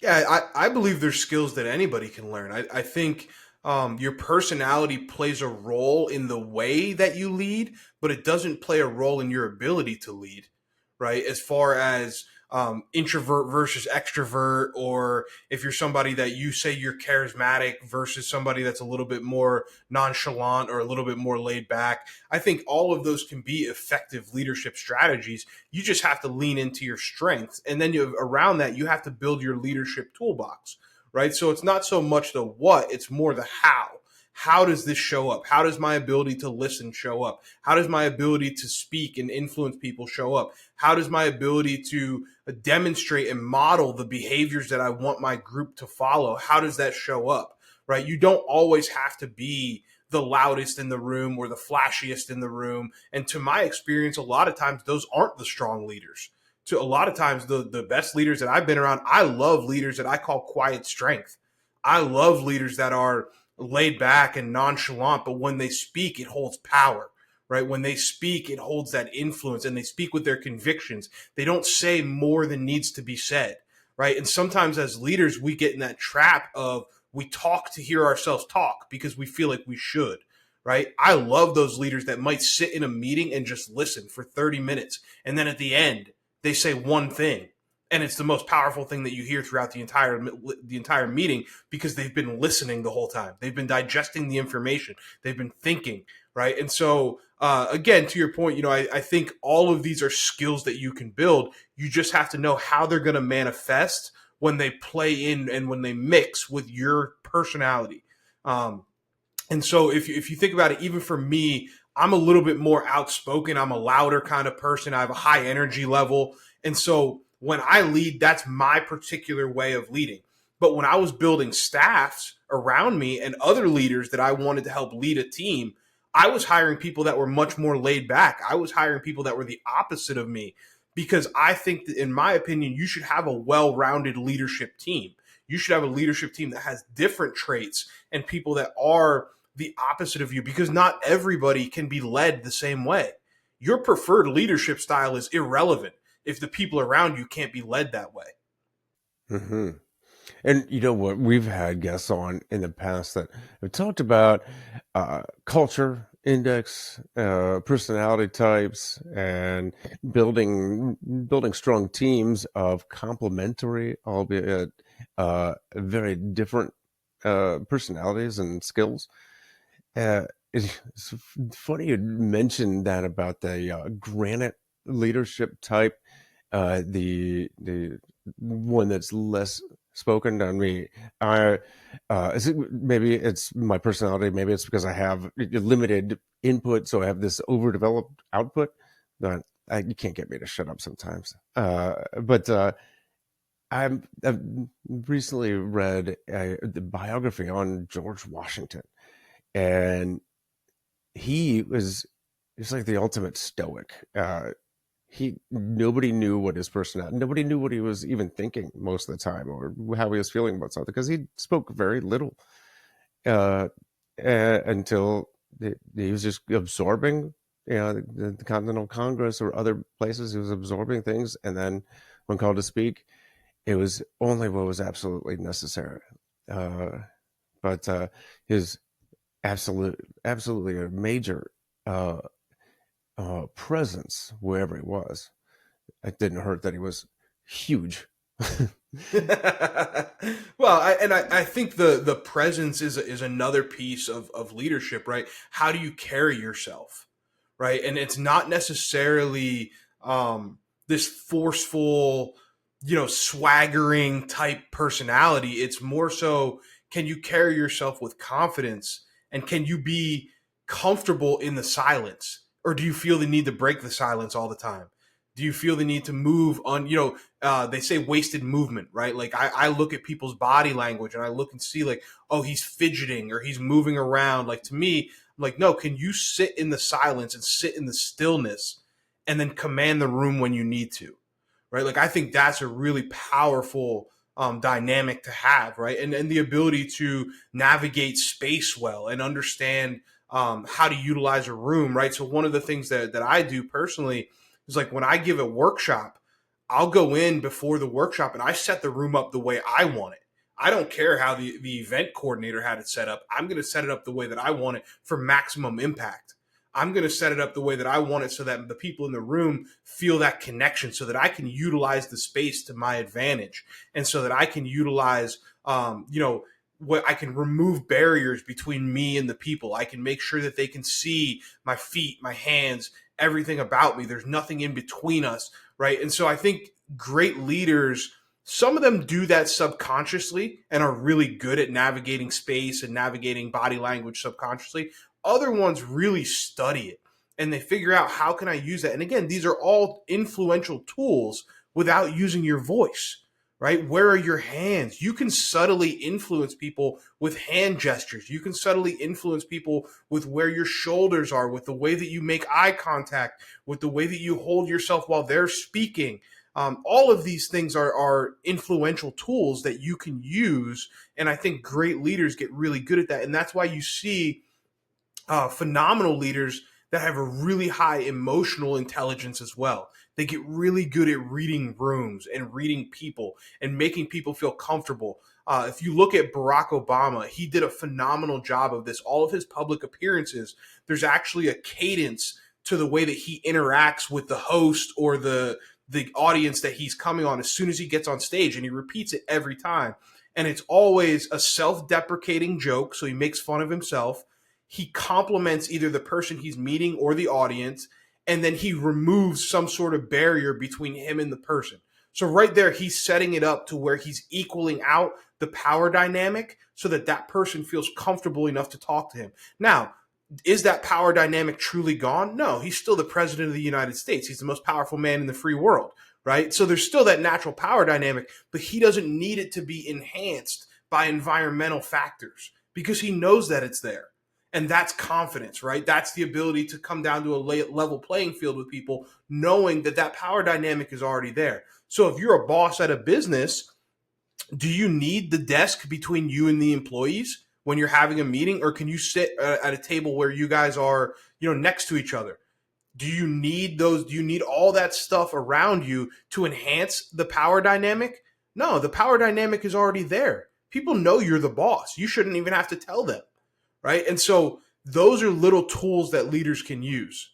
Yeah, I believe there's skills that anybody can learn. I think your personality plays a role in the way that you lead, but it doesn't play a role in your ability to lead, right? As far as introvert versus extrovert, or if you're somebody that you say you're charismatic versus somebody that's a little bit more nonchalant or a little bit more laid back. I think all of those can be effective leadership strategies. You just have to lean into your strengths, and then around that you have to build your leadership toolbox, right? So it's not so much the what, it's more the how does this show up? How does my ability to listen show up? How does my ability to speak and influence people show up? How does my ability to demonstrate and model the behaviors that I want my group to follow? How does that show up? Right? You don't always have to be the loudest in the room or the flashiest in the room. And to my experience, a lot of times those aren't the strong leaders. To a lot of times, the best leaders that I've been around, I love leaders that I call quiet strength. I love leaders that are laid back and nonchalant, but when they speak, it holds power, right? When they speak, it holds that influence, and they speak with their convictions. They don't say more than needs to be said, right? And sometimes as leaders, we get in that trap of we talk to hear ourselves talk because we feel like we should, right? I love those leaders that might sit in a meeting and just listen for 30 minutes. And then at the end, they say one thing, and it's the most powerful thing that you hear throughout the entire meeting because they've been listening the whole time. They've been digesting the information. They've been thinking, right? And so, again, to your point, I think all of these are skills that you can build. You just have to know how they're going to manifest when they play in and when they mix with your personality. And so if you think about it, even for me, I'm a little bit more outspoken. I'm a louder kind of person. I have a high energy level. And so when I lead, that's my particular way of leading. But when I was building staffs around me and other leaders that I wanted to help lead a team, I was hiring people that were much more laid back. I was hiring people that were the opposite of me because I think that, in my opinion, you should have a well rounded leadership team. You should have a leadership team that has different traits and people that are the opposite of you because not everybody can be led the same way. Your preferred leadership style is irrelevant if the people around you can't be led that way. Hmm. And you know what? We've had guests on in the past that have talked about culture index, personality types, and building strong teams of complementary, albeit very different personalities and skills. It's funny you mentioned that about the granite leadership type, the one that's less spoken on me. I is it, maybe it's my personality. Maybe it's because I have limited input, so I have this overdeveloped output that you can't get me to shut up sometimes. But I've recently read the biography on George Washington, and he's like the ultimate stoic. He Nobody knew what his personality, nobody knew what he was even thinking most of the time, or how he was feeling about something, because he spoke very little uh, until he was just absorbing, the Continental Congress or other places. He was absorbing things, and then when called to speak, it was only what was absolutely necessary. Uh, but his absolutely a major uh, presence wherever he was. It didn't hurt that he was huge. Well, I think the presence is another piece of leadership, right? How do you carry yourself, right? And it's not necessarily this forceful, swaggering type personality. It's more so, can you carry yourself with confidence, and can you be comfortable in the silence, or do you feel the need to break the silence all the time? Do you feel the need to move on? They say wasted movement, right? Like I look at people's body language and I look and see like, oh, he's fidgeting or he's moving around. Like to me, I'm like, no, can you sit in the silence and sit in the stillness and then command the room when you need to, right? Like I think that's a really powerful dynamic to have, right? And the ability to navigate space well and understand how to utilize a room, right? So one of the things that I do personally is like when I give a workshop, I'll go in before the workshop and I set the room up the way I want it. I don't care how the event coordinator had it set up. I'm going to set it up the way that I want it for maximum impact. I'm going to set it up the way that I want it so that the people in the room feel that connection, so that I can utilize the space to my advantage, and so that I can utilize, what I can remove barriers between me and the people. I can make sure that they can see my feet, my hands, everything about me. There's nothing in between us, right? And so I think great leaders, some of them do that subconsciously and are really good at navigating space and navigating body language subconsciously. Other ones really study it and they figure out, how can I use that? And again, these are all influential tools without using your voice, right? Where are your hands? You can subtly influence people with hand gestures. You can subtly influence people with where your shoulders are, with the way that you make eye contact, with the way that you hold yourself while they're speaking. All of these things are influential tools that you can use. And I think great leaders get really good at that. And that's why you see phenomenal leaders that have a really high emotional intelligence as well. They get really good at reading rooms and reading people and making people feel comfortable. If you look at Barack Obama, he did a phenomenal job of this. All of his public appearances, there's actually a cadence to the way that he interacts with the host or the audience that he's coming on as soon as he gets on stage, and he repeats it every time. And it's always a self-deprecating joke, so he makes fun of himself. He compliments either the person he's meeting or the audience, and then he removes some sort of barrier between him and the person. So right there, he's setting it up to where he's equaling out the power dynamic so that that person feels comfortable enough to talk to him. Now, is that power dynamic truly gone? No, he's still the president of the United States. He's the most powerful man in the free world, right? So there's still that natural power dynamic, but he doesn't need it to be enhanced by environmental factors because he knows that it's there. And that's confidence, right? That's the ability to come down to a level playing field with people, knowing that that power dynamic is already there. So if you're a boss at a business, do you need the desk between you and the employees when you're having a meeting, or can you sit at a table where you guys are, next to each other? Do you need those? Do you need all that stuff around you to enhance the power dynamic? No, the power dynamic is already there. People know you're the boss. You shouldn't even have to tell them. Right. And so those are little tools that leaders can use.